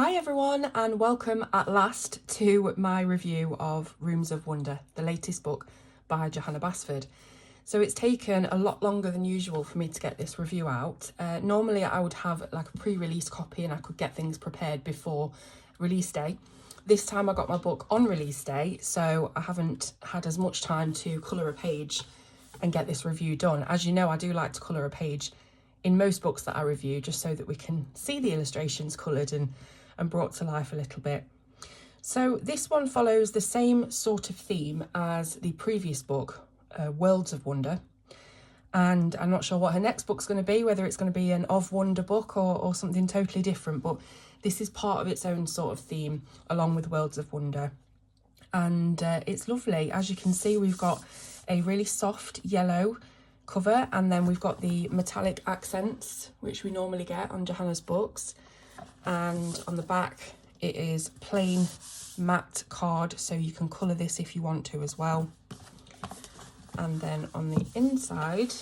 Hi everyone, and welcome at last to my review of Rooms of Wonder, the latest book by Johanna Basford. So it's taken a lot longer than usual for me to get this review out. Normally I would have like a pre-release copy and I could get things prepared before release day. This time I got my book on release day, so I haven't had as much time to colour a page and get this review done. As you know, I do like to colour a page in most books that I review, just so that we can see the illustrations coloured and brought to life a little bit. So this one follows the same sort of theme as the previous book, Worlds of Wonder. And I'm not sure what her next book's going to be, whether it's going to be an Of Wonder book or something totally different, but this is part of its own sort of theme along with Worlds of Wonder. And it's lovely. As you can see, we've got a really soft yellow cover, and then we've got the metallic accents, which we normally get on Johanna's books. And on the back, it is plain matte card, so you can colour this if you want to as well. And then on the inside,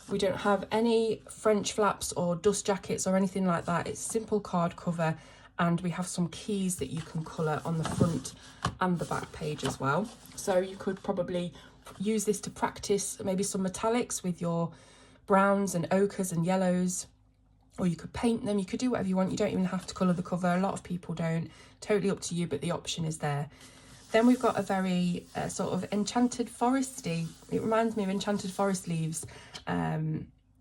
we don't have any French flaps or dust jackets or anything like that. It's simple card cover, and we have some keys that you can colour on the front and the back page as well. So you could probably use this to practice maybe some metallics with your browns and ochres and yellows, or you could paint them. You could do whatever you want. You don't even have to colour the cover. A lot of people don't. Totally up to you, but the option is there. Then we've got a very sort of enchanted foresty. It reminds me of Enchanted Forest Leaves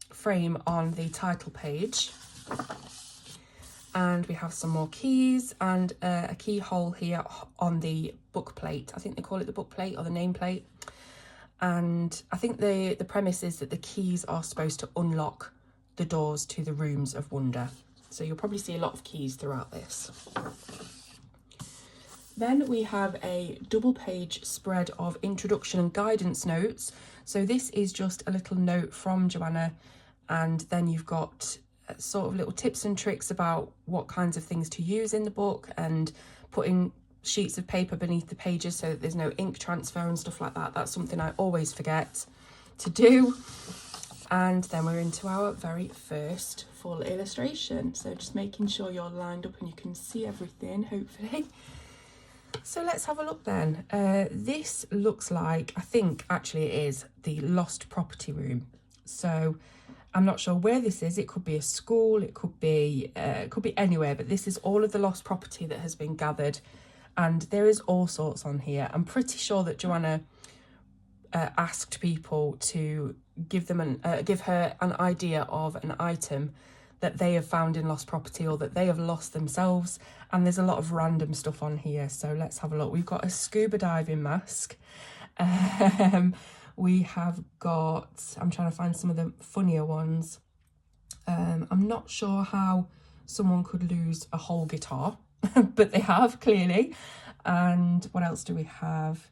frame on the title page. And we have some more keys and a keyhole here on the book plate. I think they call it the book plate or the name plate. And I think the premise is that the keys are supposed to unlock the doors to the Rooms of Wonder. So you'll probably see a lot of keys throughout this. Then we have a double page spread of introduction and guidance notes. So this is just a little note from Johanna, and then you've got sort of little tips and tricks about what kinds of things to use in the book, and putting sheets of paper beneath the pages so that there's no ink transfer and stuff like that. That's something I always forget to do. And then we're into our very first full illustration. So just making sure you're lined up and you can see everything, hopefully. So let's have a look then. This looks like, I think actually it is the lost property room. So I'm not sure where this is. It could be a school, it could be anywhere, but this is all of the lost property that has been gathered. And there is all sorts on here. I'm pretty sure that Johanna asked people to give her an idea of an item that they have found in lost property or that they have lost themselves, and there's a lot of random stuff on here. So let's have a look. We've got a scuba diving mask. We have got, I'm trying to find some of the funnier ones. I'm not sure how someone could lose a whole guitar, but they have, clearly. And what else do we have?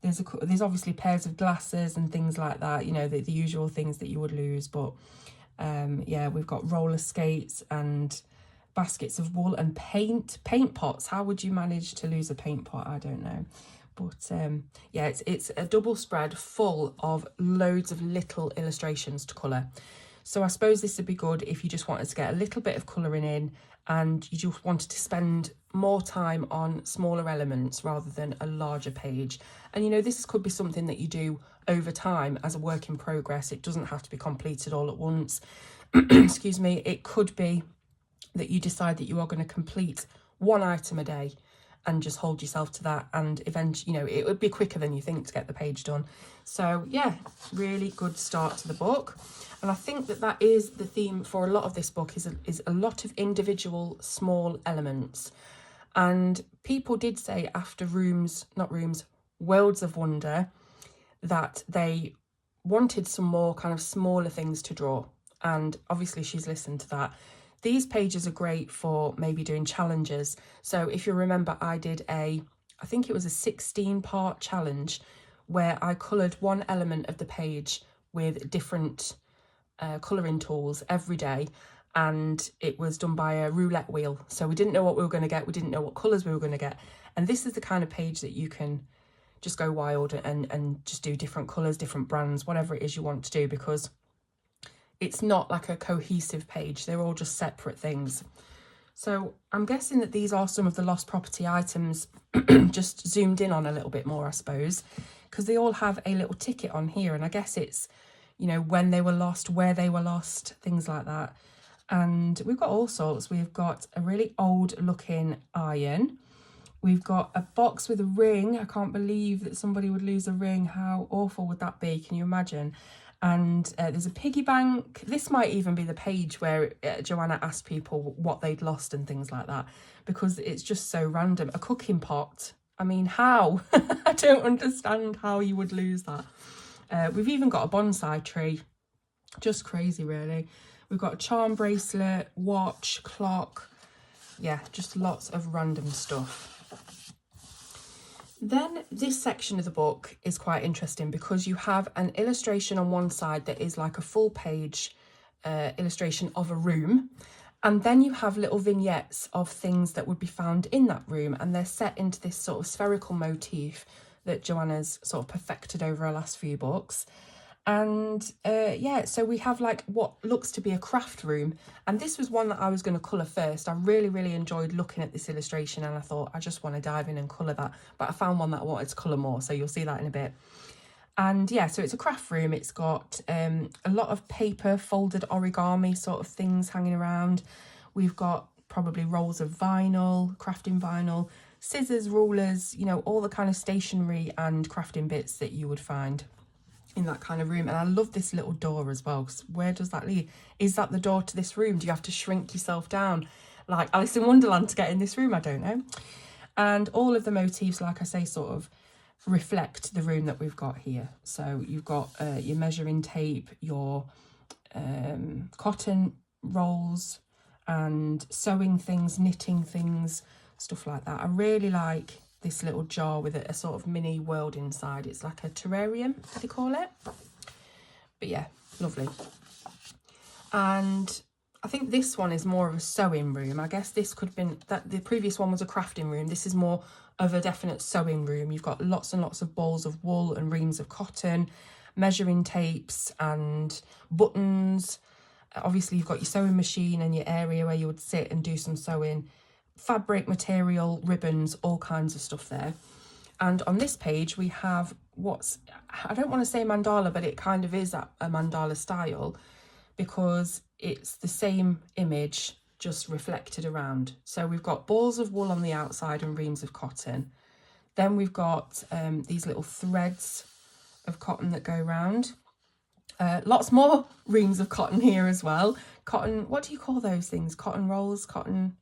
There's obviously pairs of glasses and things like that, you know, the usual things that you would lose. But yeah, we've got roller skates and baskets of wool and paint pots. How would you manage to lose a paint pot? I don't know. But yeah, it's a double spread full of loads of little illustrations to colour. So I suppose this would be good if you just wanted to get a little bit of colouring in and you just wanted to spend more time on smaller elements rather than a larger page. And you know, this could be something that you do over time as a work in progress. It doesn't have to be completed all at once. Excuse me. It could be that you decide that you are going to complete one item a day and just hold yourself to that, and eventually, you know, it would be quicker than you think to get the page done. So yeah, really good start to the book. And I think that is the theme for a lot of this book, is a lot of individual small elements. And people did say after Worlds of Wonder, that they wanted some more kind of smaller things to draw. And obviously she's listened to that. These pages are great for maybe doing challenges. So if you remember, I did I think it was a 16-part challenge where I coloured one element of the page with different colouring tools every day. And it was done by a roulette wheel. So we didn't know what we were going to get. We didn't know what colours we were going to get. And this is the kind of page that you can just go wild and just do different colours, different brands, whatever it is you want to do, because it's not like a cohesive page. They're all just separate things. So I'm guessing that these are some of the lost property items just zoomed in on a little bit more, I suppose, because they all have a little ticket on here, and I guess it's, you know, when they were lost, where they were lost, things like that. And we've got all sorts. We've got a really old looking iron. We've got a box with a ring. I can't believe that somebody would lose a ring. How awful would that be? Can you imagine? And there's a piggy bank. This might even be the page where Johanna asked people what they'd lost and things like that, because it's just so random. A cooking pot. I mean, how? I don't understand how you would lose that. We've even got a bonsai tree. Just crazy, really. We've got a charm bracelet, watch, clock. Yeah, just lots of random stuff. Then this section of the book is quite interesting because you have an illustration on one side that is like a full page illustration of a room. And then you have little vignettes of things that would be found in that room. And they're set into this sort of spherical motif that Johanna's sort of perfected over her last few books. And yeah, so we have like what looks to be a craft room, and this was one that I was going to colour first. I really enjoyed looking at this illustration, and I thought I just want to dive in and colour that, but I found one that I wanted to colour more, so you'll see that in a bit. And yeah, so it's a craft room. It's got a lot of paper, folded origami sort of things hanging around. We've got probably rolls of vinyl, crafting vinyl, scissors, rulers, you know, all the kind of stationery and crafting bits that you would find in that kind of room. And I love this little door as well, because where does that lead? Is that the door to this room? Do you have to shrink yourself down like Alice in Wonderland to get in this room? I don't know. And all of the motifs, like I say, sort of reflect the room that we've got here. So you've got your measuring tape, your cotton rolls and sewing things, knitting things, stuff like that. I really like this little jar with a sort of mini world inside. It's like a terrarium, they call it. But yeah, lovely. And I think this one is more of a sewing room. I guess this could have been, that the previous one was a crafting room. This is more of a definite sewing room. You've got lots and lots of balls of wool and reams of cotton, measuring tapes and buttons. Obviously, you've got your sewing machine and your area where you would sit and do some sewing. Fabric, material, ribbons, all kinds of stuff there. And on this page we have what's, I don't want to say mandala, but it kind of is a mandala style, because it's the same image just reflected around. So we've got balls of wool on the outside and reams of cotton. Then we've got these little threads of cotton that go around. Lots more reams of cotton here as well. Cotton, what do you call those things? Cotton rolls, cotton...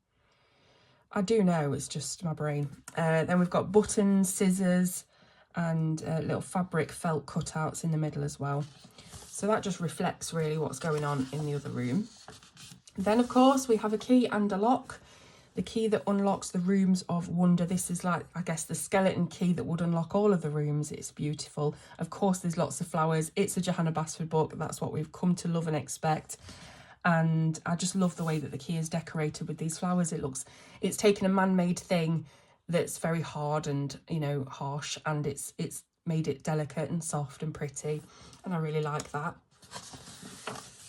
I do know, it's just my brain. Then we've got buttons, scissors, and little fabric felt cutouts in the middle as well. So that just reflects really what's going on in the other room. Then, of course, we have a key and a lock. The key that unlocks the rooms of wonder. This is like, I guess, the skeleton key that would unlock all of the rooms. It's beautiful. Of course, there's lots of flowers. It's a Johanna Basford book. That's what we've come to love and expect. And I just love the way that the key is decorated with these flowers. It's taken a man-made thing that's very hard and, you know, harsh, and it's made it delicate and soft and pretty, and I really like that.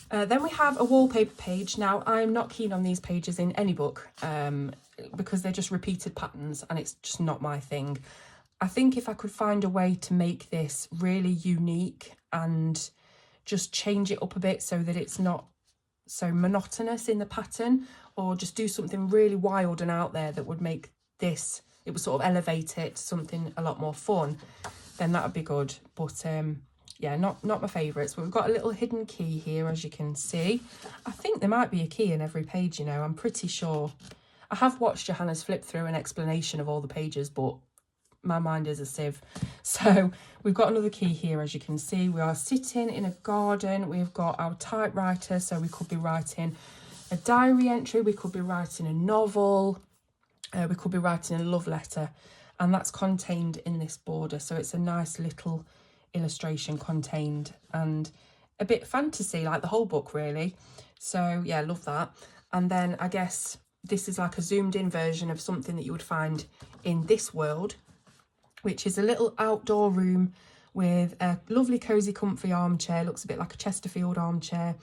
Then we have a wallpaper page. Now, I'm not keen on these pages in any book because they're just repeated patterns and it's just not my thing. I think if I could find a way to make this really unique and just change it up a bit so that it's not so monotonous in the pattern, or just do something really wild and out there that would make this, it would sort of elevate it to something a lot more fun, then that would be good. But yeah, not my favourites. But we've got a little hidden key here, as you can see. I think there might be a key in every page, you know, I'm pretty sure. I have watched Johanna's flip through an explanation of all the pages, but my mind is a sieve. So we've got another key here, as you can see. We are sitting in a garden. We've got our typewriter, so we could be writing a diary entry, we could be writing a novel, we could be writing a love letter, and that's contained in this border. So it's a nice little illustration contained, and a bit fantasy, like the whole book really. So yeah, love that. And then I guess this is like a zoomed in version of something that you would find in this world, which is a little outdoor room with a lovely cozy comfy armchair. Looks a bit like a Chesterfield armchair,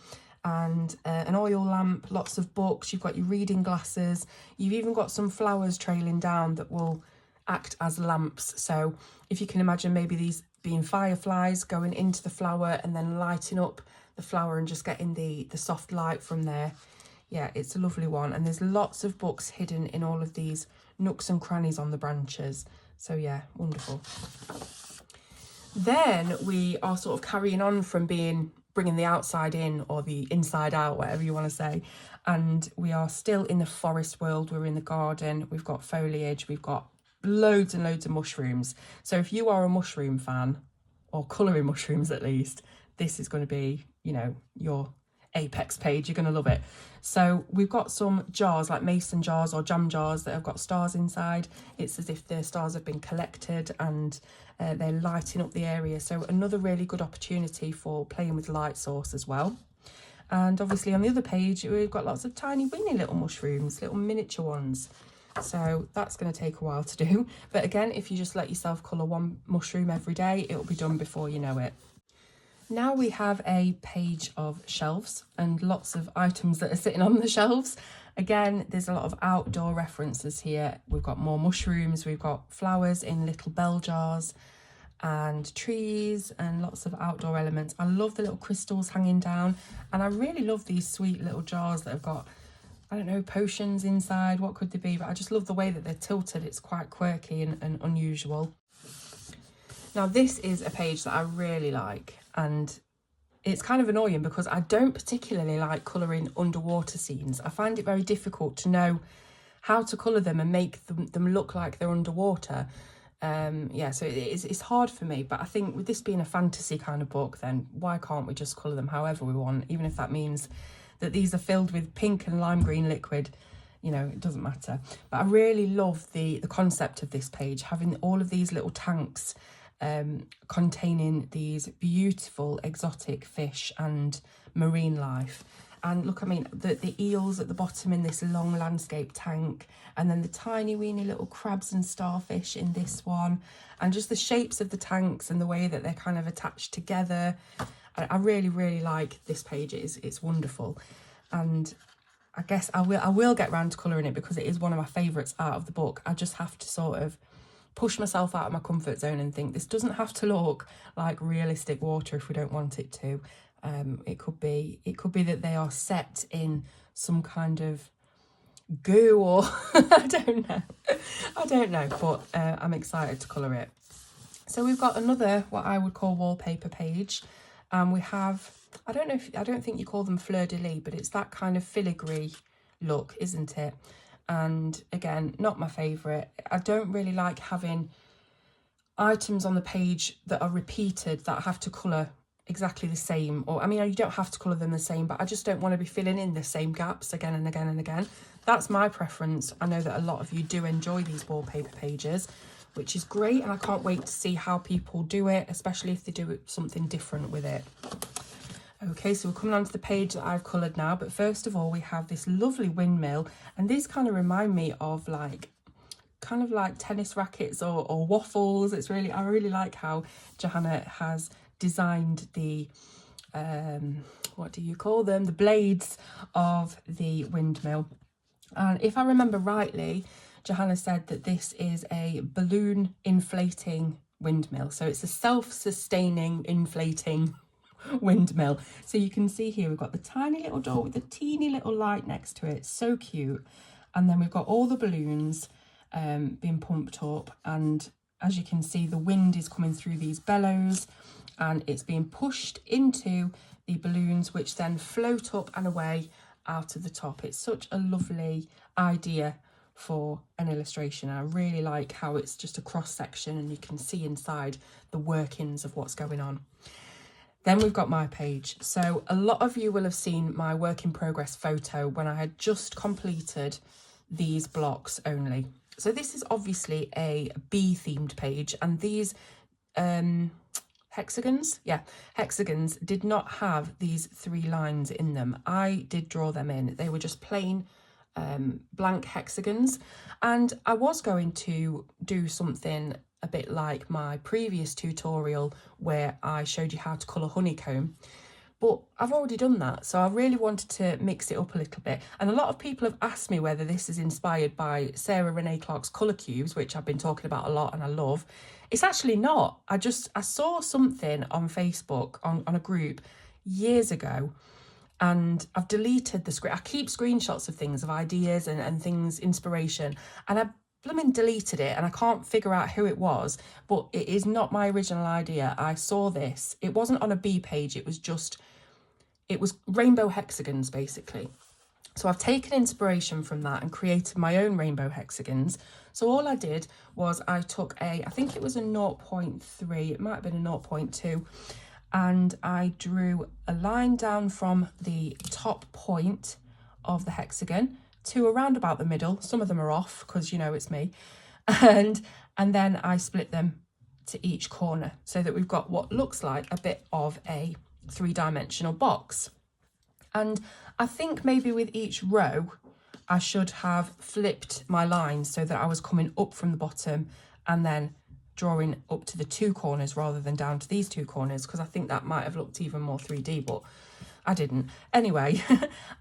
and an oil lamp, lots of books. You've got your reading glasses. You've even got some flowers trailing down that will act as lamps. So if you can imagine maybe these being fireflies going into the flower and then lighting up the flower and just getting the soft light from there. Yeah, it's a lovely one. And there's lots of books hidden in all of these nooks and crannies on the branches. So yeah, wonderful. Then we are sort of carrying on from bringing the outside in, or the inside out, whatever you want to say. And we are still in the forest world. We're in the garden. We've got foliage. We've got loads and loads of mushrooms. So if you are a mushroom fan, or colouring mushrooms at least, this is going to be, you know, your apex page. You're going to love it. So we've got some jars, like mason jars or jam jars, that have got stars inside. It's as if the stars have been collected and they're lighting up the area. So another really good opportunity for playing with light source as well. And obviously on the other page, we've got lots of tiny weeny little mushrooms, little miniature ones. So that's going to take a while to do. But again, if you just let yourself colour one mushroom every day, it'll be done before you know it. Now we have a page of shelves and lots of items that are sitting on the shelves. Again, there's a lot of outdoor references here. We've got more mushrooms, we've got flowers in little bell jars and trees and lots of outdoor elements. I love the little crystals hanging down, and I really love these sweet little jars that have got, I don't know, potions inside. What could they be? But I just love the way that they're tilted. It's quite quirky and unusual. Now this is a page that I really like, and it's kind of annoying because I don't particularly like colouring underwater scenes. I find it very difficult to know how to colour them and make them look like they're underwater. Yeah, so it's hard for me, but I think with this being a fantasy kind of book, then why can't we just colour them however we want, even if that means that these are filled with pink and lime green liquid. You know, it doesn't matter. But I really love the concept of this page, having all of these little tanks containing these beautiful exotic fish and marine life. And look, I mean, the eels at the bottom in this long landscape tank, and then the tiny weeny little crabs and starfish in this one, and just the shapes of the tanks and the way that they're kind of attached together. I really, really like this page. It's wonderful. And I guess I will get round to colouring it because it is one of my favourites out of the book. I just have to sort of push myself out of my comfort zone and think this doesn't have to look like realistic water if we don't want it to. It could be that they are set in some kind of goo, or I don't know, but I'm excited to colour it. So we've got another, what I would call, wallpaper page, and we have, I don't think you call them fleur-de-lis, but it's that kind of filigree look, isn't it? And again, not my favourite. I don't really like having items on the page that are repeated, that I have to colour exactly the same. Or, I mean, you don't have to colour them the same, but I just don't want to be filling in the same gaps again and again and again. That's my preference. I know that a lot of you do enjoy these wallpaper pages, which is great, and I can't wait to see how people do it, especially if they do something different with it. Okay, so we're coming on to the page that I've coloured now, but first of all we have this lovely windmill, and these kind of remind me of like tennis rackets or waffles. I really like how Johanna has designed the what do you call them, the blades of the windmill. And if I remember rightly, Johanna said that this is a balloon inflating windmill, so it's a self-sustaining inflating windmill. So you can see here we've got the tiny little door with the teeny little light next to it, so cute. And then we've got all the balloons being pumped up, and as you can see, the wind is coming through these bellows and it's being pushed into the balloons, which then float up and away out of the top. It's such a lovely idea for an illustration. I really like how it's just a cross section and you can see inside the workings of what's going on. Then we've got my page. So a lot of you will have seen my work in progress photo when I had just completed these blocks only. So this is obviously a bee themed page, and these hexagons did not have these 3 lines in them. I did draw them in. They were just plain blank hexagons, and I was going to do something a bit like my previous tutorial where I showed you how to colour honeycomb, But I've already done that, so I really wanted to mix it up a little bit. And a lot of people have asked me whether this is inspired by Sarah Renee Clark's colour cubes, which I've been talking about a lot and I love. It's actually not. I saw something on Facebook on a group years ago, and I've deleted the screen. I keep screenshots of things, of ideas and things, inspiration, and I blooming deleted it, and I can't figure out who it was, but it is not my original idea. I saw this. It wasn't on a B page. It was rainbow hexagons, basically. So I've taken inspiration from that and created my own rainbow hexagons. So all I did was I took I think it was a 0.3, it might have been a 0.2, and I drew a line down from the top point of the hexagon to around about the middle. Some of them are off because, you know, it's me. And then I split them to each corner so that we've got what looks like a bit of a three-dimensional box. And I think maybe with each row I should have flipped my lines so that I was coming up from the bottom and then drawing up to the two corners rather than down to these two corners, because I think that might have looked even more 3D, but I didn't. Anyway,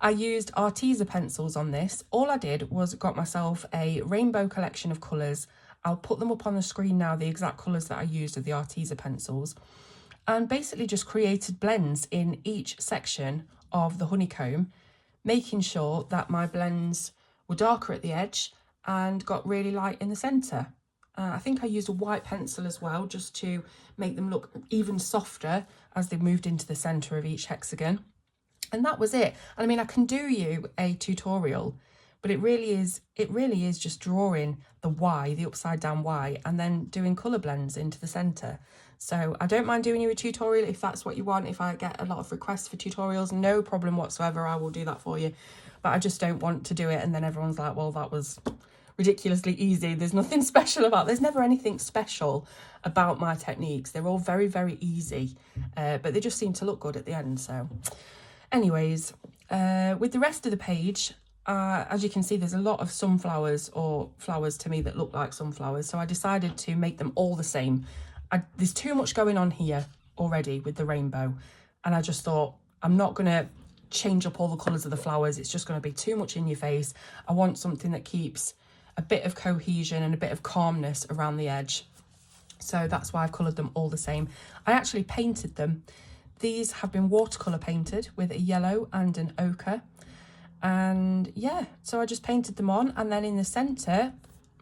I used Arteza pencils on this. All I did was got myself a rainbow collection of colours. I'll put them up on the screen now, the exact colours that I used of the Arteza pencils, and basically just created blends in each section of the honeycomb, making sure that my blends were darker at the edge and got really light in the centre. I think I used a white pencil as well, just to make them look even softer as they moved into the centre of each hexagon. And that was it. And I mean, I can do you a tutorial, but it really is just drawing the Y, the upside down Y, and then doing colour blends into the centre. So I don't mind doing you a tutorial if that's what you want. If I get a lot of requests for tutorials, no problem whatsoever, I will do that for you. But I just don't want to do it and then everyone's like, well, that was ridiculously easy. There's nothing special about, there's never anything special about my techniques. They're all very, very easy, but they just seem to look good at the end. So anyways, with the rest of the page, as you can see, there's a lot of sunflowers, or flowers to me that look like sunflowers. So I decided to make them all the same. There's too much going on here already with the rainbow. And I just thought, I'm not going to change up all the colours of the flowers. It's just going to be too much in your face. I want something that keeps a bit of cohesion and a bit of calmness around the edge. So that's why I've coloured them all the same. I actually painted them. These have been watercolour painted with a yellow and an ochre. And yeah, so I just painted them on, and then in the centre,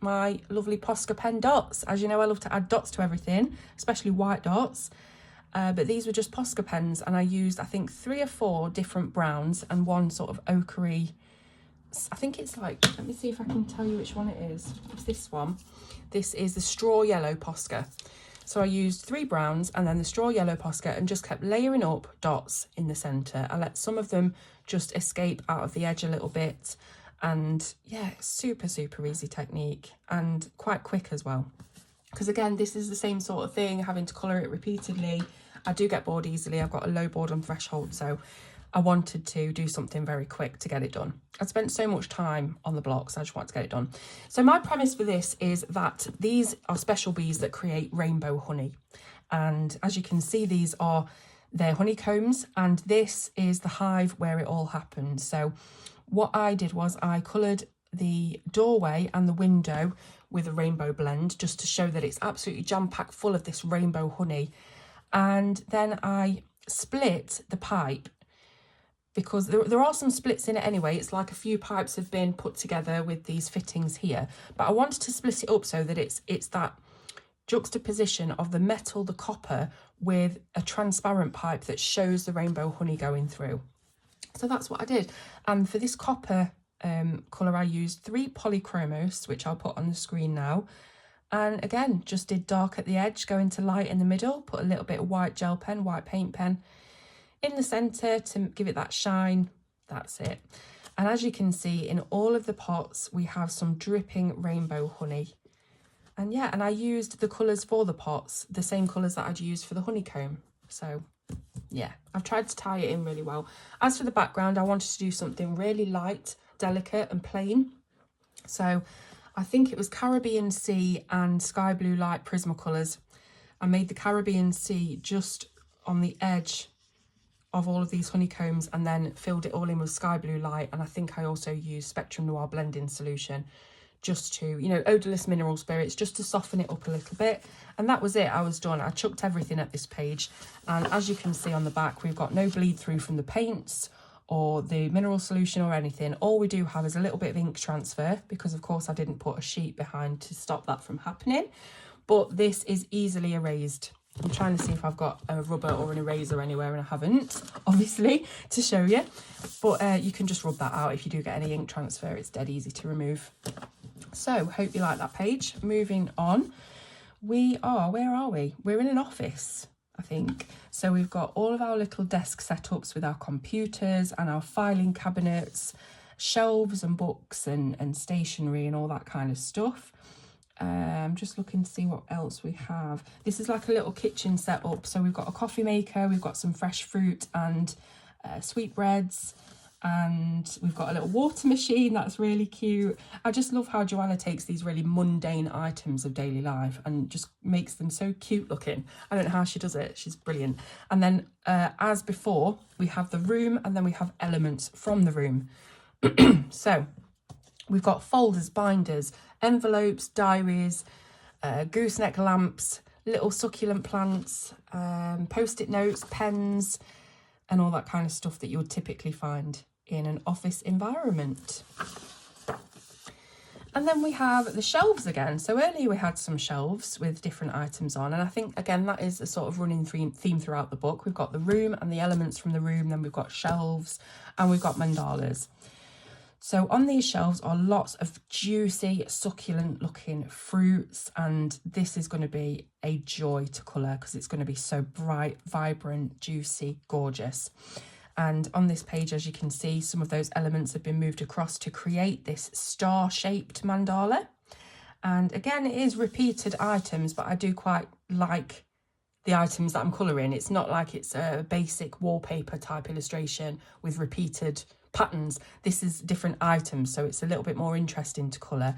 my lovely Posca pen dots. As you know, I love to add dots to everything, especially white dots. But these were just Posca pens, and I used, I think, 3 or 4 different browns and one sort of ochre. I think it's like, let me see if I can tell you which one it is. It's this one. This is the straw yellow Posca. So I used 3 browns and then the straw yellow Posca and just kept layering up dots in the centre. I let some of them just escape out of the edge a little bit. And yeah, super, super easy technique and quite quick as well. Because again, this is the same sort of thing, having to colour it repeatedly. I do get bored easily. I've got a low boredom threshold, so I wanted to do something very quick to get it done. I spent so much time on the blocks, I just wanted to get it done. So my premise for this is that these are special bees that create rainbow honey. And as you can see, these are their honeycombs, and this is the hive where it all happened. So what I did was I coloured the doorway and the window with a rainbow blend, just to show that it's absolutely jam-packed full of this rainbow honey. And then I split the pipe, because there are some splits in it anyway. It's like a few pipes have been put together with these fittings here, but I wanted to split it up so that it's that juxtaposition of the metal, the copper, with a transparent pipe that shows the rainbow honey going through. So that's what I did. And for this copper colour, I used 3 polychromos, which I'll put on the screen now. And again, just did dark at the edge, going to light in the middle, put a little bit of white gel pen, white paint pen in the centre to give it that shine. That's it. And as you can see, in all of the pots, we have some dripping rainbow honey. And yeah, and I used the colours for the pots, the same colours that I'd used for the honeycomb. So yeah, I've tried to tie it in really well. As for the background, I wanted to do something really light, delicate and plain. So I think it was Caribbean Sea and Sky Blue Light Prismacolors. I made the Caribbean Sea just on the edge of all of these honeycombs and then filled it all in with sky blue light. And I think I also used Spectrum Noir blending solution just to, you know, odorless mineral spirits, just to soften it up a little bit. And that was it. I was done. I chucked everything at this page. And as you can see on the back, we've got no bleed through from the paints or the mineral solution or anything. All we do have is a little bit of ink transfer, because of course I didn't put a sheet behind to stop that from happening. But this is easily erased. I'm trying to see if I've got a rubber or an eraser anywhere, and I haven't, obviously, to show you. But you can just rub that out if you do get any ink transfer. It's dead easy to remove. So, hope you like that page. Moving on, where are we? We're in an office, I think. So we've got all of our little desk setups with our computers and our filing cabinets, shelves and books and stationery and all that kind of stuff. I'm just looking to see what else we have. This is like a little kitchen setup. So we've got a coffee maker, we've got some fresh fruit and sweetbreads, and we've got a little water machine that's really cute. I just love how Johanna takes these really mundane items of daily life and just makes them so cute looking. I don't know how she does it. She's brilliant. And then as before, we have the room, and then we have elements from the room. So we've got folders, binders, envelopes, diaries, gooseneck lamps, little succulent plants, post-it notes, pens, and all that kind of stuff that you would typically find in an office environment. And then we have the shelves again. So earlier we had some shelves with different items on, and I think again that is a sort of running theme throughout the book. We've got the room and the elements from the room, then we've got shelves, and we've got mandalas. So on these shelves are lots of juicy, succulent looking fruits, and this is going to be a joy to colour because it's going to be so bright, vibrant, juicy, gorgeous. And on this page, as you can see, some of those elements have been moved across to create this star-shaped mandala. And again, it is repeated items, but I do quite like the items that I'm colouring. It's not like it's a basic wallpaper type illustration with repeated patterns. This is different items, so it's a little bit more interesting to colour.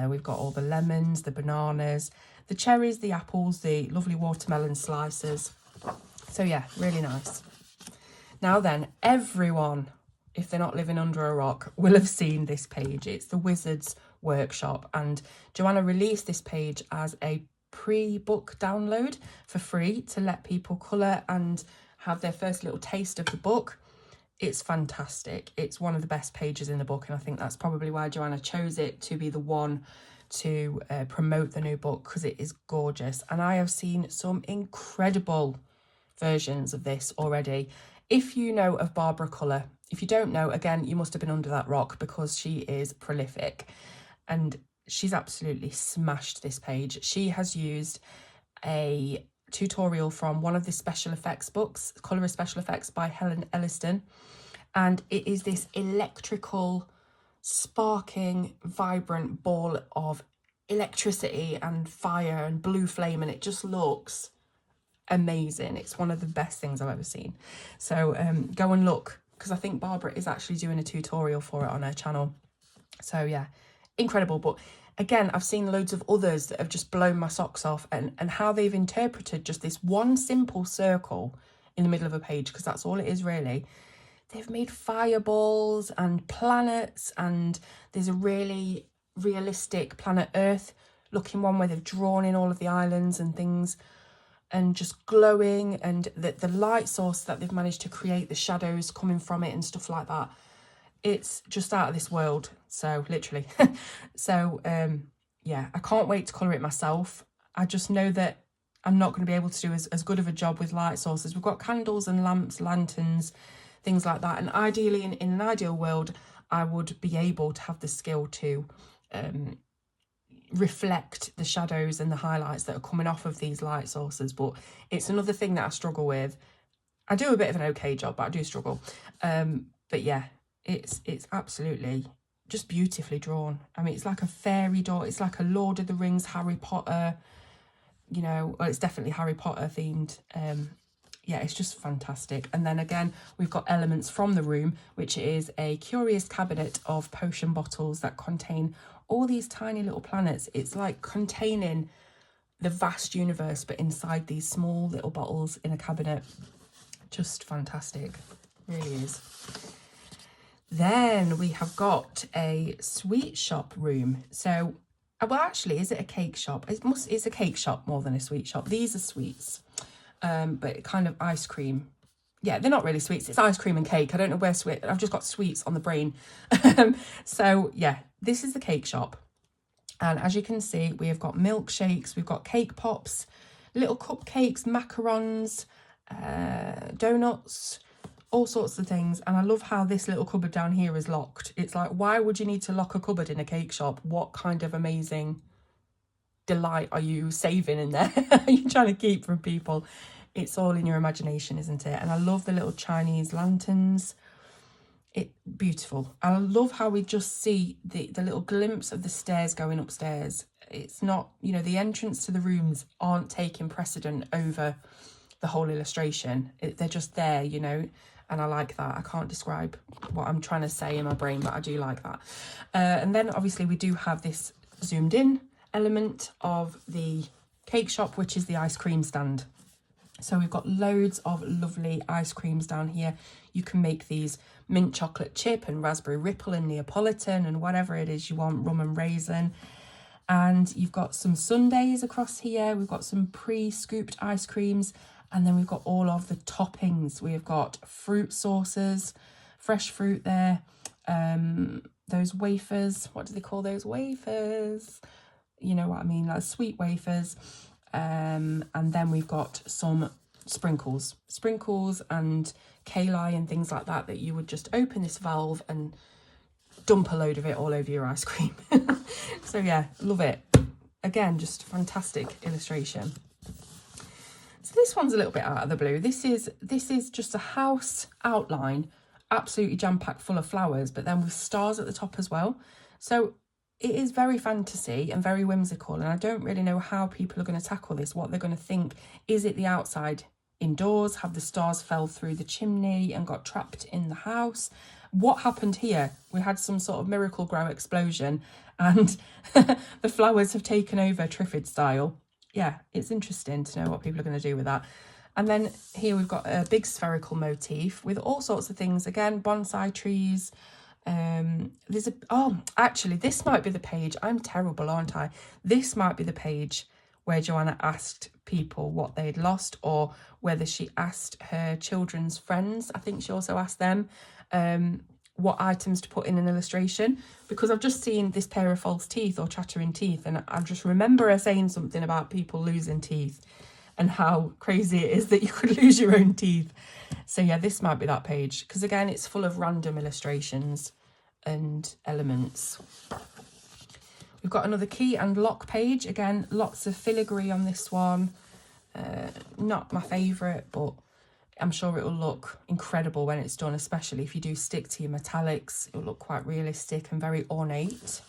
We've got all the lemons, the bananas, the cherries, the apples, the lovely watermelon slices. So yeah, really nice. Now then, everyone, if they're not living under a rock, will have seen this page. It's the Wizard's Workshop, and Johanna released this page as a pre-book download for free to let people colour and have their first little taste of the book. It's fantastic. It's one of the best pages in the book, and I think that's probably why Johanna chose it to be the one to promote the new book, because it is gorgeous. And I have seen some incredible versions of this already. If you know of Barbara Colour, if you don't know, again, you must have been under that rock, because she is prolific and she's absolutely smashed this page. She has used a tutorial from one of the special effects books, Colorist Special Effects by Helen Elliston, and it is this electrical, sparking, vibrant ball of electricity and fire and blue flame, and it just looks amazing. It's one of the best things I've ever seen. So go and look, because I think Barbara is actually doing a tutorial for it on her channel. So yeah, incredible. But again, I've seen loads of others that have just blown my socks off, and how they've interpreted just this one simple circle in the middle of a page, because that's all it is really. They've made fireballs and planets, and there's a really realistic Planet Earth looking one where they've drawn in all of the islands and things, and just glowing, and the light source that they've managed to create, the shadows coming from it and stuff like that. It's just out of this world. So literally. So yeah, I can't wait to colour it myself. I just know that I'm not going to be able to do as good of a job with light sources. We've got candles and lamps, lanterns, things like that. And ideally, in an ideal world, I would be able to have the skill to reflect the shadows and the highlights that are coming off of these light sources. But it's another thing that I struggle with. I do a bit of an okay job, but I do struggle. But yeah, it's absolutely just beautifully drawn. I mean, it's like a fairy door. It's like a Lord of the Rings, Harry Potter, you know, well, it's definitely Harry Potter themed. Yeah, it's just fantastic. And then again, we've got elements from the room, which is a curious cabinet of potion bottles that contain all these tiny little planets. It's like containing the vast universe, but inside these small little bottles in a cabinet. Just fantastic, really is. Then we have got a sweet shop room. So, well, actually, is it a cake shop? It's a cake shop more than a sweet shop. These are sweets, but kind of ice cream. Yeah, they're not really sweets. It's ice cream and cake. I don't know where sweet. I've just got sweets on the brain. So yeah, this is the cake shop. And as you can see, we have got milkshakes, we've got cake pops, little cupcakes, macarons, donuts, all sorts of things. And I love how this little cupboard down here is locked. It's like, why would you need to lock a cupboard in a cake shop? What kind of amazing delight are you saving in there? Are you trying to keep from people? It's all in your imagination, isn't it? And I love the little Chinese lanterns. Beautiful. I love how we just see the little glimpse of the stairs going upstairs. It's not, you know, the entrance to the rooms aren't taking precedent over the whole illustration. They're just there, you know, and I like that. I can't describe what I'm trying to say in my brain, but I do like that. And then obviously we do have this zoomed in element of the cake shop, which is the ice cream stand. So we've got loads of lovely ice creams down here. You can make these mint chocolate chip and raspberry ripple and Neapolitan and whatever it is you want, rum and raisin. And you've got some sundaes across here. We've got some pre-scooped ice creams. And then we've got all of the toppings. We've got fruit sauces, fresh fruit there. Those wafers, what do they call those wafers? You know what I mean, like sweet wafers. And then we've got some sprinkles and kale and things like that you would just open this valve and dump a load of it all over your ice cream. So yeah, love it. Again, just fantastic illustration. So this one's a little bit out of the blue. This is just a house outline, absolutely jam-packed full of flowers, but then with stars at the top as well. So it is very fantasy and very whimsical, and I don't really know how people are going to tackle this, what they're going to think. Is it the outside indoors? Have the stars fell through the chimney and got trapped in the house? What happened here? We had some sort of miracle grow explosion and the flowers have taken over Triffid style. Yeah, it's interesting to know what people are going to do with that. And then here we've got a big spherical motif with all sorts of things. Again, bonsai trees. Actually, this might be the page. I'm terrible, aren't I? This might be the page where Johanna asked people what they'd lost, or whether she asked her children's friends. I think she also asked them what items to put in an illustration, because I've just seen this pair of false teeth or chattering teeth, and I just remember her saying something about people losing teeth and how crazy it is that you could lose your own teeth. So yeah, this might be that page, because again, it's full of random illustrations and elements. We've got another key and lock page. Again, lots of filigree on this one. Not my favourite, but I'm sure it will look incredible when it's done, especially if you do stick to your metallics. It will look quite realistic and very ornate.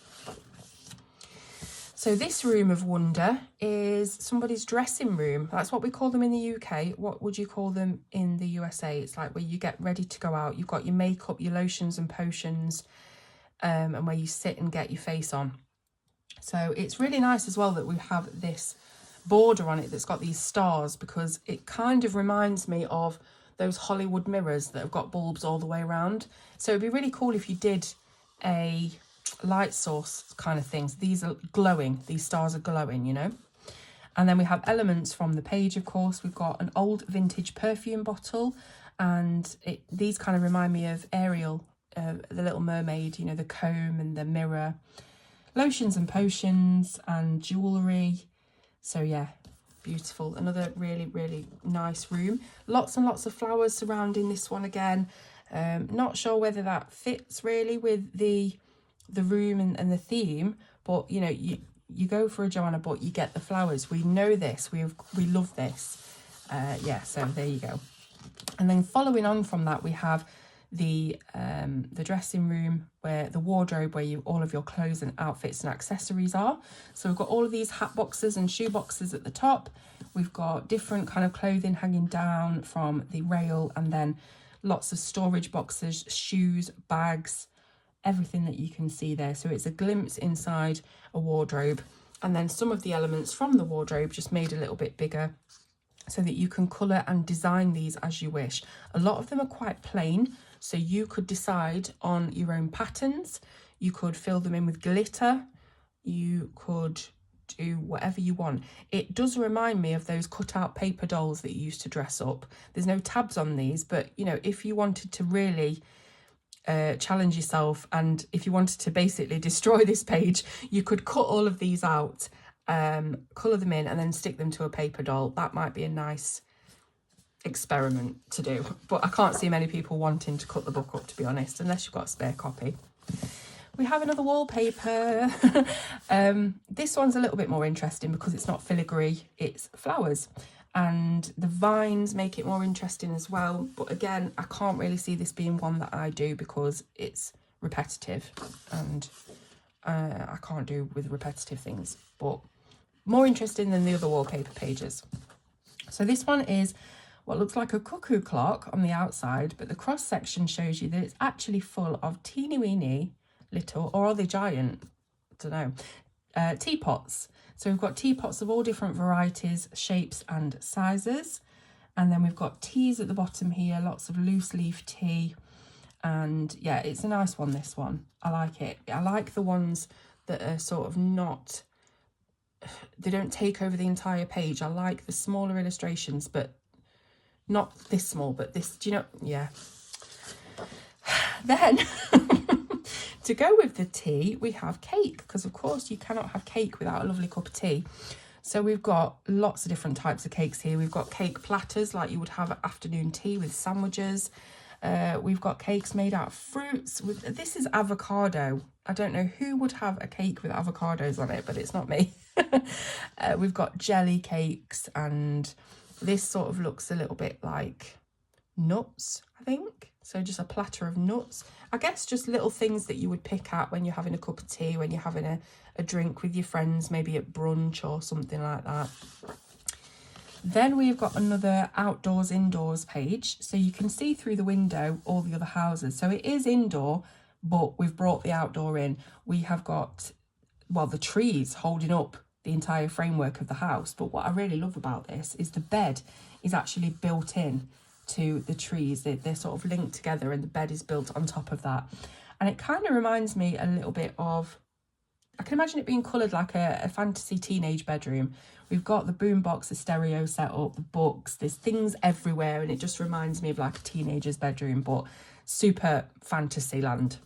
So this room of wonder is somebody's dressing room. That's what we call them in the UK. What would you call them in the USA? It's like where you get ready to go out. You've got your makeup, your lotions and potions, and where you sit and get your face on. So it's really nice as well that we have this border on it that's got these stars, because it kind of reminds me of those Hollywood mirrors that have got bulbs all the way around. So it'd be really cool if you did a light source kind of things. These are glowing, these stars are glowing, you know. And then we have elements from the page, of course. We've got an old vintage perfume bottle, and these kind of remind me of Ariel, the Little Mermaid, you know, the comb and the mirror. Lotions and potions and jewellery. So yeah, beautiful. Another really, really nice room. Lots and lots of flowers surrounding this one again. Not sure whether that fits really with the room and the theme, but you know, you go for a Johanna, but you get the flowers. We know this. We love this. Yeah, so there you go. And then following on from that, we have the dressing room, where the wardrobe, where all of your clothes and outfits and accessories are. So we've got all of these hat boxes and shoe boxes at the top. We've got different kind of clothing hanging down from the rail, and then lots of storage boxes, shoes, bags, everything that you can see there. So it's a glimpse inside a wardrobe, and then some of the elements from the wardrobe just made a little bit bigger. so that you can colour and design these as you wish. A lot of them are quite plain, so you could decide on your own patterns. You could fill them in with glitter. You could do whatever you want. It does remind me of those cut out paper dolls that you used to dress up. There's no tabs on these, but you know, if you wanted to really challenge yourself, and if you wanted to basically destroy this page, you could cut all of these out, colour them in and then stick them to a paper doll. That might be a nice experiment to do, but I can't see many people wanting to cut the book up, to be honest, unless you've got a spare copy. We have another wallpaper. This one's a little bit more interesting because it's not filigree, it's flowers. And the vines make it more interesting as well. But again, I can't really see this being one that I do because it's repetitive. And I can't do with repetitive things. But more interesting than the other wallpaper pages. So this one is what looks like a cuckoo clock on the outside. But the cross section shows you that it's actually full of teeny weeny little, or are they giant? I don't know. Teapots. So we've got teapots of all different varieties, shapes and sizes. And then we've got teas at the bottom here, lots of loose leaf tea. And yeah, it's a nice one, this one. I like it. I like the ones that are sort of not, they don't take over the entire page. I like the smaller illustrations, but not this small, but this, do you know? Yeah. Then... to go with the tea, we have cake, because of course you cannot have cake without a lovely cup of tea. So we've got lots of different types of cakes here. We've got cake platters like you would have at afternoon tea with sandwiches. We've got cakes made out of fruits. This is avocado. I don't know who would have a cake with avocados on it, but it's not me. We've got jelly cakes, and this sort of looks a little bit like nuts, I think. So just a platter of nuts. I guess just little things that you would pick at when you're having a cup of tea, when you're having a drink with your friends, maybe at brunch or something like that. Then we've got another outdoors indoors page. So you can see through the window all the other houses. So it is indoor, but we've brought the outdoor in. We have got, well, the trees holding up the entire framework of the house. But what I really love about this is the bed is actually built in to the trees. They're sort of linked together, and the bed is built on top of that. And it kind of reminds me a little bit of, I can imagine it being coloured like a fantasy teenage bedroom. We've got the boombox, the stereo set up, the books, there's things everywhere, and it just reminds me of like a teenager's bedroom, but super fantasy land.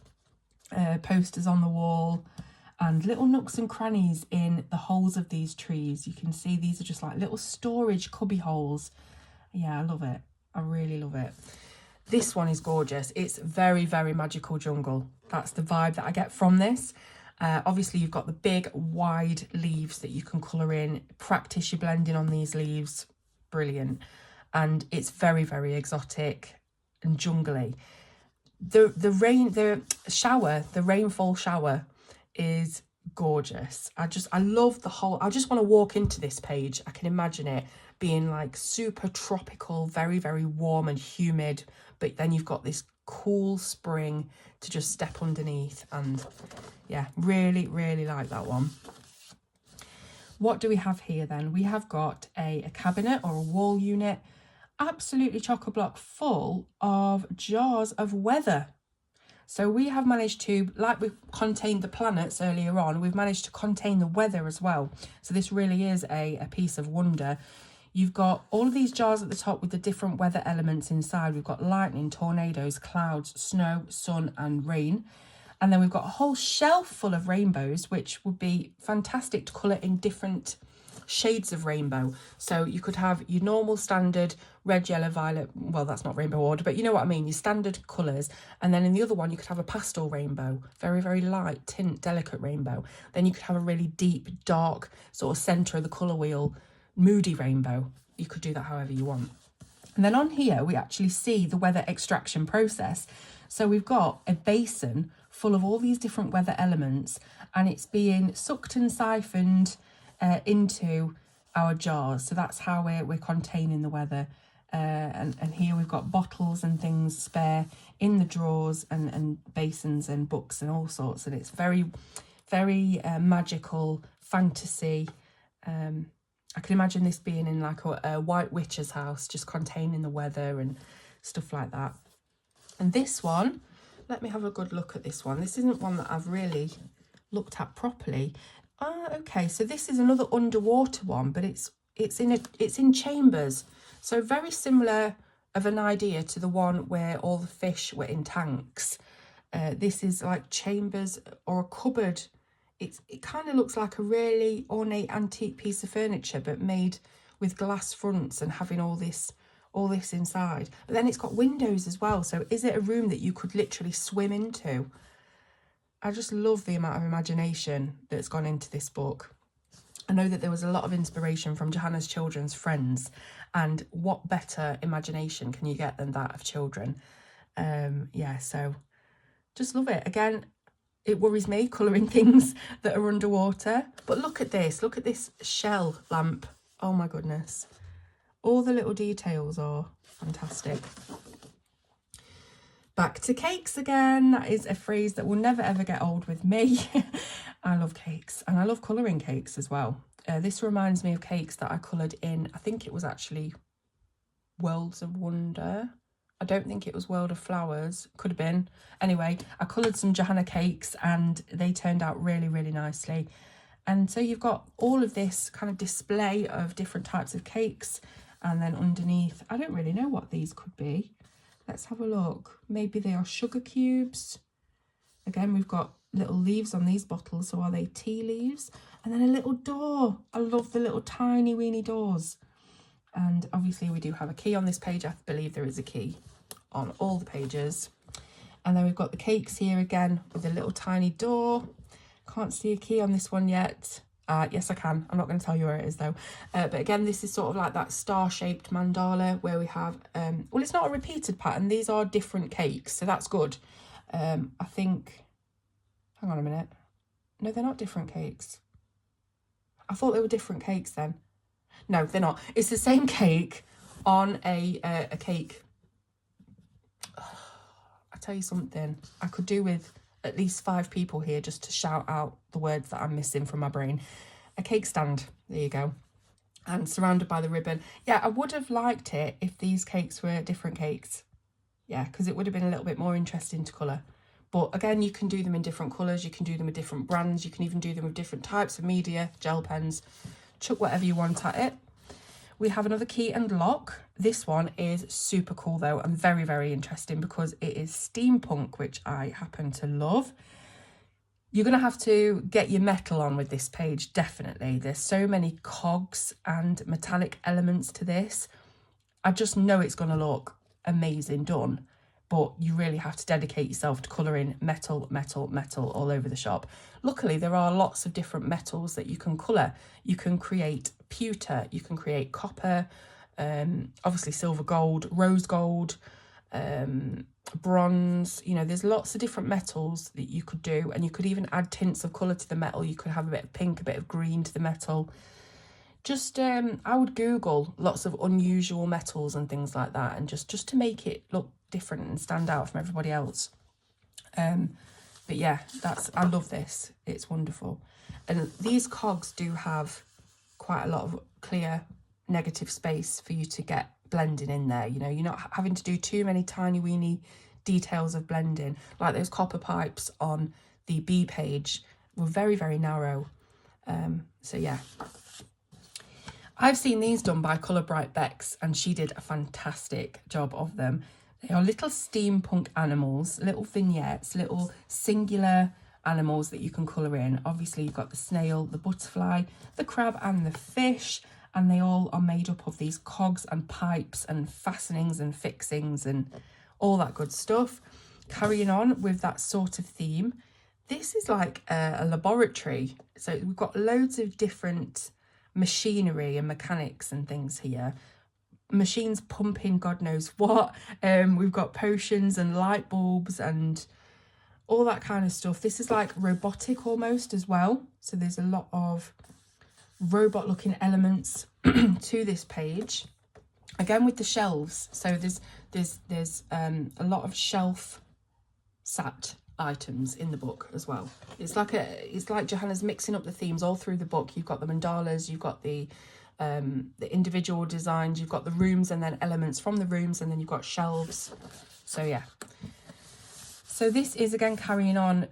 Posters on the wall and little nooks and crannies in the holes of these trees. You can see these are just like little storage cubby holes. Yeah, I love it. I really love it. This one is gorgeous. It's very, very magical jungle. That's the vibe that I get from this. Obviously, you've got the big, wide leaves that you can colour in. Practice your blending on these leaves. Brilliant. And it's very, very exotic and jungly. The rainfall shower is gorgeous. I love the whole, I just want to walk into this page. I can imagine it being like super tropical, very, very warm and humid, but then you've got this cool spring to just step underneath. And yeah, really, really like that one. What do we have here then? We have got a cabinet or a wall unit, absolutely chock-a-block full of jars of weather. So we have managed to, like we contained the planets earlier on, we've managed to contain the weather as well. So this really is a piece of wonder. You've got all of these jars at the top with the different weather elements inside. We've got lightning, tornadoes, clouds, snow, sun and rain. And then we've got a whole shelf full of rainbows, which would be fantastic to colour in different shades of rainbow. So you could have your normal standard red, yellow, violet. Well, that's not rainbow order, but you know what I mean, your standard colours. And then in the other one, you could have a pastel rainbow, very, very light tint, delicate rainbow. Then you could have a really deep, dark sort of centre of the colour wheel, moody rainbow. You could do that however you want. And then on here, we actually see the weather extraction process. So we've got a basin full of all these different weather elements, and it's being sucked and siphoned into our jars. So that's how we're containing the weather. And here we've got bottles and things spare in the drawers, and basins and books and all sorts. And it's very, very magical fantasy. I can imagine this being in like a white witch's house, just containing the weather and stuff like that. And this one, let me have a good look at this one. This isn't one that I've really looked at properly. Okay, so this is another underwater one, but it's in chambers. So very similar of an idea to the one where all the fish were in tanks. This is like chambers or a cupboard. It kind of looks like a really ornate antique piece of furniture, but made with glass fronts and having all this inside. But then it's got windows as well. So is it a room that you could literally swim into? I just love the amount of imagination that's gone into this book. I know that there was a lot of inspiration from Johanna's children's friends, and what better imagination can you get than that of children? Yeah, so just love it. Again, it worries me colouring things that are underwater, but look at this shell lamp. Oh my goodness, all the little details are fantastic. Back to cakes again. That is a phrase that will never ever get old with me. I love cakes, and I love colouring cakes as well. This reminds me of cakes that I coloured in, I think it was actually Worlds of Wonder. I don't think it was World of Flowers, could have been. Anyway, I coloured some Johanna cakes and they turned out really, really nicely. And so you've got all of this kind of display of different types of cakes, and then underneath, I don't really know what these could be. Let's have a look. Maybe they are sugar cubes. Again, we've got little leaves on these bottles, so are they tea leaves? And then a little door. I love the little tiny weeny doors. And obviously we do have a key on this page. I believe there is a key on all the pages. And then we've got the cakes here again with a little tiny door. Can't see a key on this one yet. Yes, I can. I'm not going to tell you where it is though. But again, this is sort of like that star-shaped mandala where we have, well, it's not a repeated pattern. These are different cakes, so that's good. I think, hang on a minute. No, they're not different cakes. I thought they were different cakes then. No, they're not. It's the same cake on a cake. I tell you something, I could do with at least 5 people here just to shout out the words that I'm missing from my brain. A cake stand, there you go. And surrounded by the ribbon. Yeah, I would have liked it if these cakes were different cakes. Yeah, because it would have been a little bit more interesting to colour. But again, you can do them in different colours, you can do them with different brands, you can even do them with different types of media, gel pens, chuck whatever you want at it. We have another key and lock. This one is super cool though, and very, very interesting because it is steampunk, which I happen to love. You're going to have to get your metal on with this page, definitely. There's so many cogs and metallic elements to this. I just know it's going to look amazing done, but you really have to dedicate yourself to colouring metal, metal, metal all over the shop. Luckily, there are lots of different metals that you can colour. You can create pewter, you can create copper, obviously silver gold, rose gold, bronze. You know, there's lots of different metals that you could do, and you could even add tints of colour to the metal. You could have a bit of pink, a bit of green to the metal. Just I would Google lots of unusual metals and things like that, and just to make it look different and stand out from everybody else. But yeah, I love this. It's wonderful. And these cogs do have quite a lot of clear negative space for you to get blending in there. You know, you're not having to do too many tiny weeny details of blending. Like those copper pipes on the B page were very, very narrow. So yeah. I've seen these done by Colour Bright Bex, and she did a fantastic job of them. They are little steampunk animals, little vignettes, little singular animals that you can colour in. Obviously, you've got the snail, the butterfly, the crab and the fish, and they all are made up of these cogs and pipes and fastenings and fixings and all that good stuff. Carrying on with that sort of theme, this is like a laboratory. So we've got loads of different machinery and mechanics and things here. Machines pumping God knows what. We've got potions and light bulbs and all that kind of stuff. This is like robotic almost as well. So there's a lot of robot looking elements to this page. Again with the shelves. So there's a lot of shelf sat items in the book as well. It's like Johanna's mixing up the themes all through the book. You've got the mandalas, you've got the the individual designs. You've got the rooms and then elements from the rooms, and then you've got shelves. So yeah. So this is again carrying on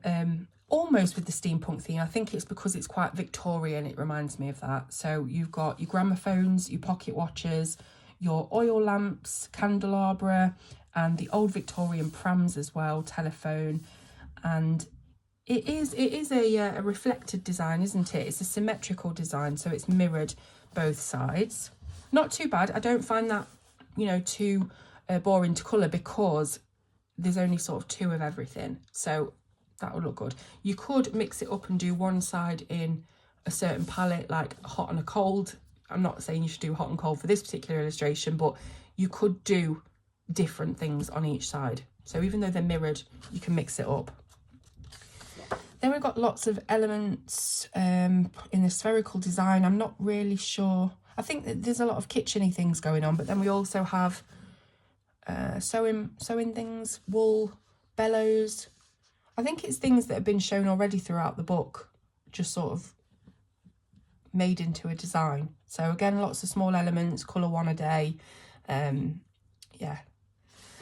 almost with the steampunk theme. I think it's because it's quite Victorian, it reminds me of that. So you've got your gramophones, your pocket watches, your oil lamps, candelabra, and the old Victorian prams as well, telephone. And it is a reflected design, isn't it? It's a symmetrical design, so it's mirrored both sides. Not too bad. I don't find that, you know, too boring to colour, because there's only sort of 2 of everything, so that would look good. You could mix it up and do one side in a certain palette, like hot and a cold. I'm not saying you should do hot and cold for this particular illustration, but you could do different things on each side. So even though they're mirrored, you can mix it up. Then we've got lots of elements in the spherical design. I'm not really sure. I think that there's a lot of kitchen-y things going on, but then we also have sewing things, wool, bellows. I think it's things that have been shown already throughout the book, just sort of made into a design. So again, lots of small elements, colour one a day. Yeah,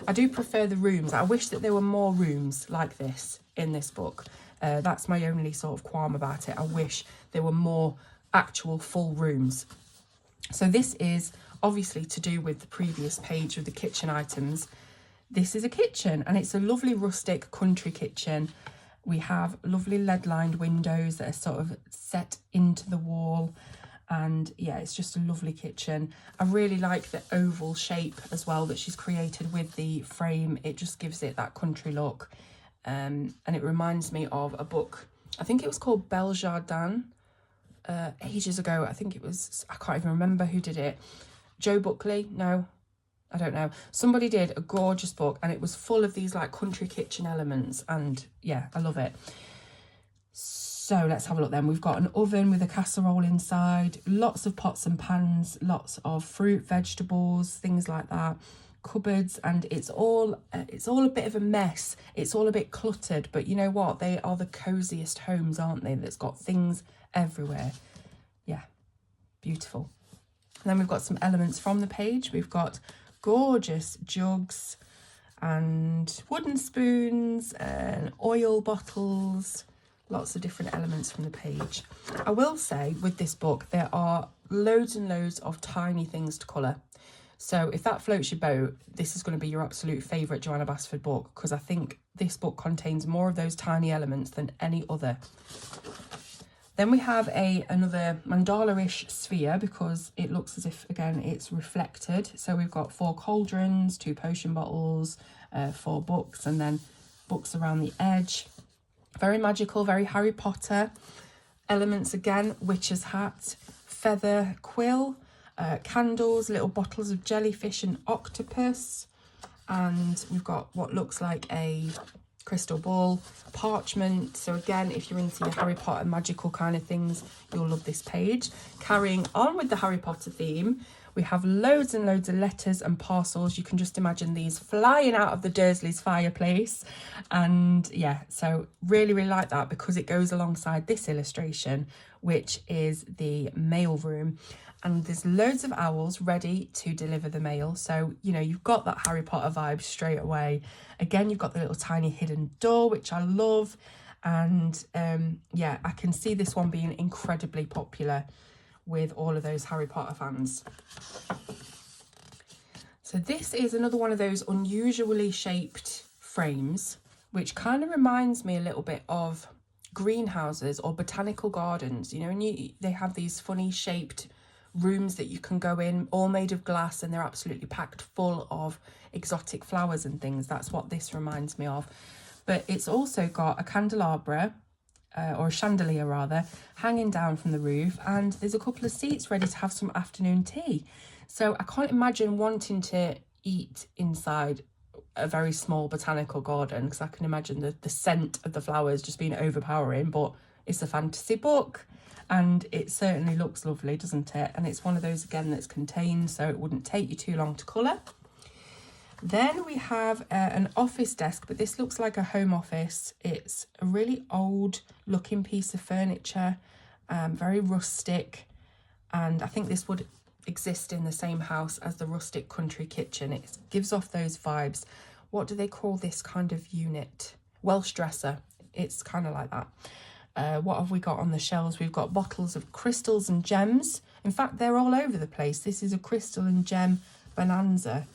I do prefer the rooms. I wish that there were more rooms like this in this book. That's my only sort of qualm about it. I wish there were more actual full rooms. So this is obviously to do with the previous page of the kitchen items. This is a kitchen, and it's a lovely rustic country kitchen. We have lovely lead-lined windows that are sort of set into the wall, and yeah, it's just a lovely kitchen. I really like the oval shape as well that she's created with the frame. It just gives it that country look, and it reminds me of a book. I think it was called Belle Jardin ages ago. I think it was, I can't even remember who did it. Joe Buckley? No, I don't know. Somebody did a gorgeous book, and it was full of these like country kitchen elements, and yeah, I love it. So let's have a look then. We've got an oven with a casserole inside, lots of pots and pans, lots of fruit, vegetables, things like that, cupboards, and it's all a bit of a mess. It's all a bit cluttered, but you know what? They are the coziest homes, aren't they? That's got things everywhere. Yeah, beautiful. And then we've got some elements from the page. We've got gorgeous jugs and wooden spoons and oil bottles, lots of different elements from the page. I will say with this book, there are loads and loads of tiny things to colour. So if that floats your boat, this is going to be your absolute favourite Johanna Basford book, because I think this book contains more of those tiny elements than any other. Then we have another mandala-ish sphere, because it looks as if, again, it's reflected. So we've got 4 cauldrons, 2 potion bottles, 4 books, and then books around the edge. Very magical, very Harry Potter. Elements again, witch's hat, feather quill, candles, little bottles of jellyfish and octopus. And we've got what looks like a crystal ball, parchment. So again, if you're into your Harry Potter magical kind of things, you'll love this page. Carrying on with the Harry Potter theme, we have loads and loads of letters and parcels. You can just imagine these flying out of the Dursleys' fireplace. And yeah, so really, really like that, because it goes alongside this illustration, which is the mail room. And there's loads of owls ready to deliver the mail. So, you know, you've got that Harry Potter vibe straight away. Again, you've got the little tiny hidden door, which I love. And yeah, I can see this one being incredibly popular with all of those Harry Potter fans. So this is another one of those unusually shaped frames, which kind of reminds me a little bit of greenhouses or botanical gardens, you know, and they have these funny shaped rooms that you can go in, all made of glass, and they're absolutely packed full of exotic flowers and things. That's what this reminds me of. But it's also got a candelabra, or a chandelier rather, hanging down from the roof, and there's a couple of seats ready to have some afternoon tea. So I can't imagine wanting to eat inside a very small botanical garden, because I can imagine the scent of the flowers just being overpowering. But it's a fantasy book, and it certainly looks lovely, doesn't it? And it's one of those, again, that's contained, so it wouldn't take you too long to colour. Then we have an office desk, but this looks like a home office. It's a really old looking piece of furniture, very rustic, And I think this would exist in the same house as the rustic country kitchen. It gives off those vibes. What do they call this kind of unit? Welsh dresser. It's kind of like that. What have we got on the shelves? We've got bottles of crystals and gems. In fact, they're all over the place. This is a crystal and gem bonanza.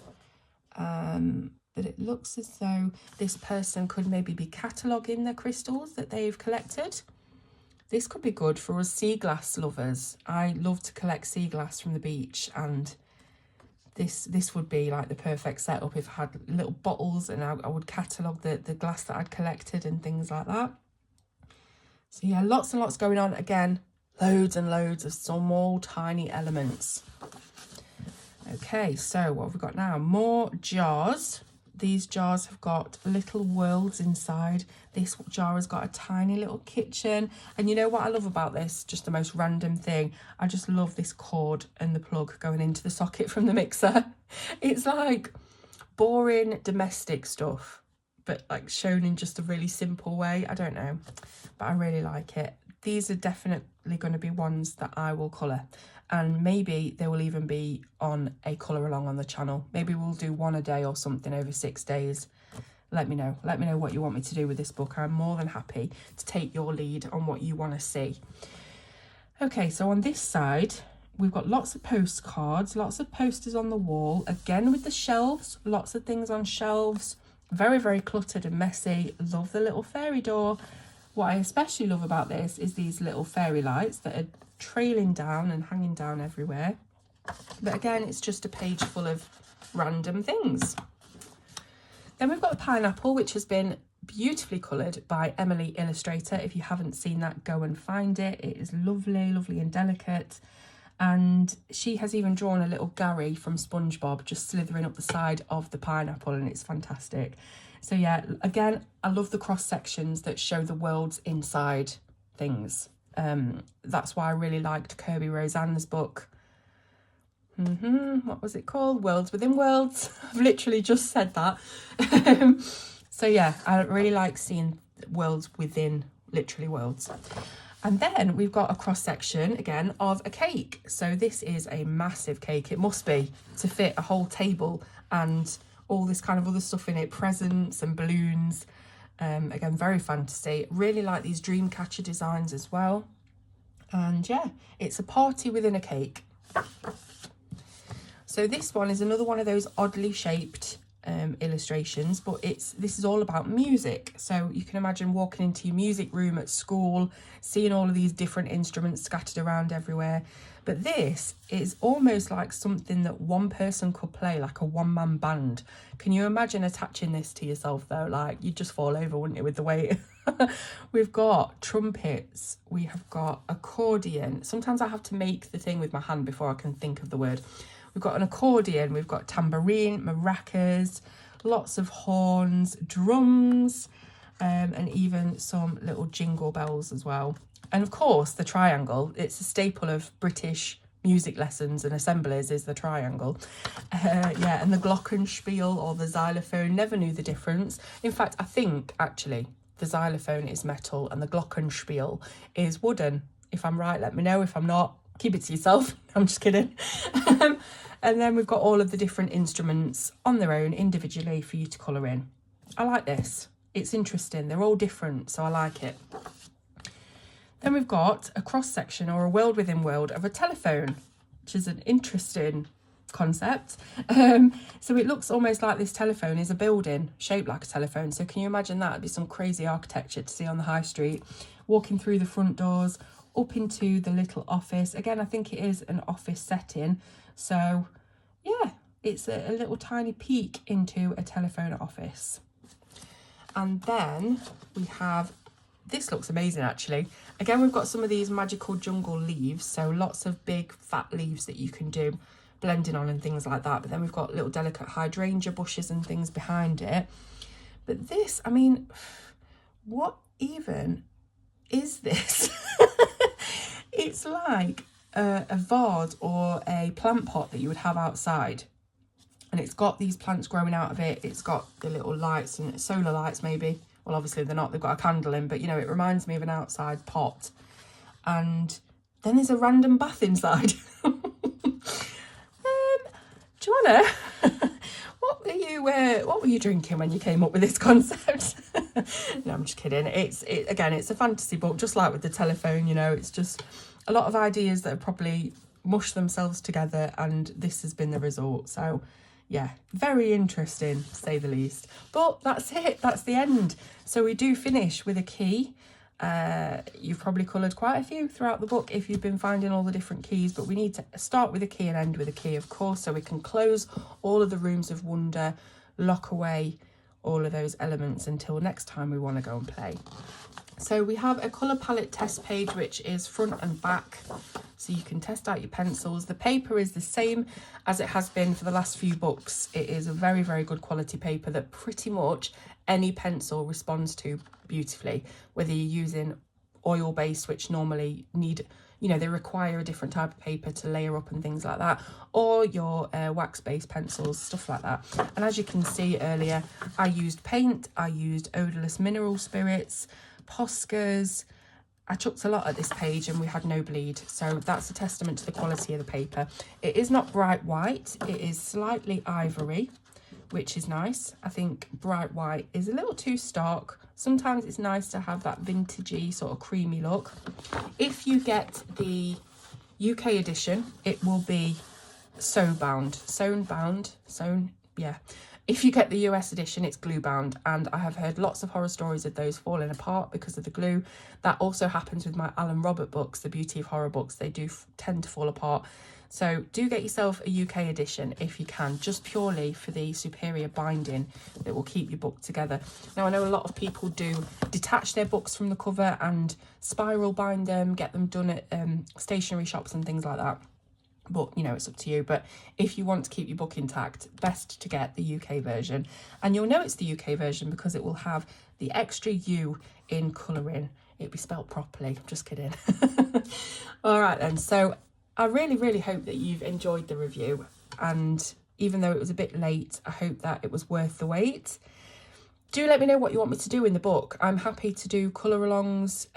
But it looks as though this person could maybe be cataloguing the crystals that they've collected. This could be good for us sea glass lovers. I love to collect sea glass from the beach, and this would be like the perfect setup if I had little bottles and I would catalogue the glass that I'd collected and things like that. So yeah, lots and lots going on. Again, loads and loads of small tiny elements. Okay, so what have we got now? More jars. These jars have got little worlds inside. This jar has got a tiny little kitchen. And you know what I love about this? Just the most random thing. I just love this cord and the plug going into the socket from the mixer. It's like boring domestic stuff, but like shown in just a really simple way. I don't know, but I really like it. These are definitely going to be ones that I will colour. And maybe they will even be on a colour along on the channel. Maybe we'll do one a day or something over 6 days. Let me know. Let me know what you want me to do with this book. I'm more than happy to take your lead on what you want to see. Okay, so on this side, we've got lots of postcards, lots of posters on the wall. Again, with the shelves, lots of things on shelves. Very, very cluttered and messy. Love the little fairy door. What I especially love about this is these little fairy lights that are trailing down and hanging down everywhere. But again, it's just a page full of random things. Then we've got a pineapple, which has been beautifully coloured by Emily Illustrator. If you haven't seen that, go and find it. It is lovely, lovely and delicate. And she has even drawn a little Gary from SpongeBob just slithering up the side of the pineapple, and it's fantastic. So yeah, again, I love the cross sections that show the worlds inside things. That's why I really liked Kirby Roseanne's book. What was it called? Worlds Within Worlds. I've literally just said that. So yeah, I really like seeing worlds within literally worlds. And then we've got a cross section again of a cake. So this is a massive cake. It must be to fit a whole table and all this kind of other stuff in it, presents and balloons. Again, very fantasy. Really like these dream catcher designs as well. And yeah, it's a party within a cake. So this one is another one of those oddly shaped illustrations, but this is all about music. So you can imagine walking into your music room at school, seeing all of these different instruments scattered around everywhere. But this is almost like something that one person could play, like a one-man band. Can you imagine attaching this to yourself though? Like, you'd just fall over, wouldn't you, with the weight? We've got trumpets, we have got accordion. Sometimes I have to make the thing with my hand before I can think of the word. We've got an accordion, we've got tambourine, maracas, lots of horns, drums, and even some little jingle bells as well. And of course, the triangle, it's a staple of British music lessons and assemblies is the triangle. Yeah, and the glockenspiel or the xylophone, never knew the difference. In fact, I think actually the xylophone is metal and the glockenspiel is wooden. If I'm right, let me know. If I'm not, keep it to yourself. I'm just kidding. And then we've got all of the different instruments on their own individually for you to colour in. I like this. It's interesting. They're all different, so I like it. Then we've got a cross section or a world within world of a telephone, which is an interesting concept. So it looks almost like this telephone is a building shaped like a telephone. So can you imagine that? It'd be some crazy architecture to see on the high street, walking through the front doors, up into the little office. Again, I think it is an office setting. So yeah, it's a little tiny peek into a telephone office. And then we have, this looks amazing actually. Again, we've got some of these magical jungle leaves. So lots of big fat leaves that you can do blending on and things like that. But then we've got little delicate hydrangea bushes and things behind it. But this, I mean, what even is this? It's like a vase or a plant pot that you would have outside. And it's got these plants growing out of it. It's got the little lights and solar lights maybe. Well, obviously they're not, they've got a candle in, but you know, it reminds me of an outside pot. And Then there's a random bath inside. Johanna, what were you drinking when you came up with this concept? No, I'm just kidding. Again, it's a fantasy book, just like with the telephone, you know, it's just a lot of ideas that have probably mushed themselves together, and this has been the result. So yeah, very interesting to say the least. But that's it, that's the end. So we do finish with a key. You've probably coloured quite a few throughout the book if you've been finding all the different keys, but we need to start with a key and end with a key, of course, so we can close all of the rooms of wonder, lock away all of those elements until next time we want to go and play. So we have a colour palette test page, which is front and back, so you can test out your pencils. The paper is the same as it has been for the last few books. It is a very, very good quality paper that pretty much any pencil responds to beautifully, whether you're using oil-based, which normally need, you know, they require a different type of paper to layer up and things like that, or your wax-based pencils, stuff like that. And as you can see earlier, I used paint, I used odourless mineral spirits, Poscas. I chucked a lot at this page and we had no bleed, so that's a testament to the quality of the paper. It is not bright white, it is slightly ivory, which is nice. I think bright white is a little too stark. Sometimes it's nice to have that vintagey sort of creamy look. If you get the UK edition, it will be sewn bound. If you get the US edition, it's glue bound, and I have heard lots of horror stories of those falling apart because of the glue. That also happens with my Alan Robert books, the Beauty of Horror books. They do tend to fall apart. So do get yourself a UK edition if you can, just purely for the superior binding that will keep your book together. Now, I know a lot of people do detach their books from the cover and spiral bind them, get them done at stationery shops and things like that. But, you know, it's up to you. But if you want to keep your book intact, best to get the UK version. And you'll know it's the UK version because it will have the extra U in colouring. It'll be spelt properly. I'm just kidding. All right then. So I really, really hope that you've enjoyed the review. And even though it was a bit late, I hope that it was worth the wait. Do let me know what you want me to do in the book. I'm happy to do colour-alongs,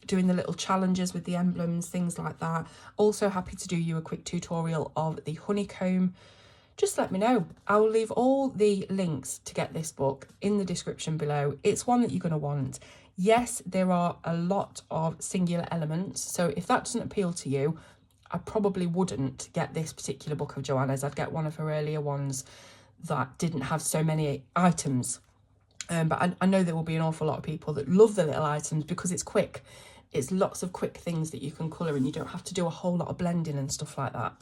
doing the little challenges with the emblems, things like that. Also happy to do you a quick tutorial of the honeycomb. Just let me know. I will leave all the links to get this book in the description below. It's one that you're going to want. Yes, there are a lot of singular elements, so if that doesn't appeal to you, I probably wouldn't get this particular book of Johanna's. I'd get one of her earlier ones that didn't have so many items. But I know there will be an awful lot of people that love the little items because it's quick. It's lots of quick things that you can colour and you don't have to do a whole lot of blending and stuff like that.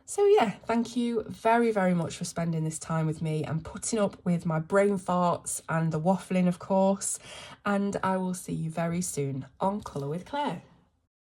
So yeah, thank you very, very much for spending this time with me and putting up with my brain farts and the waffling, of course. And I will see you very soon on Colour with Claire.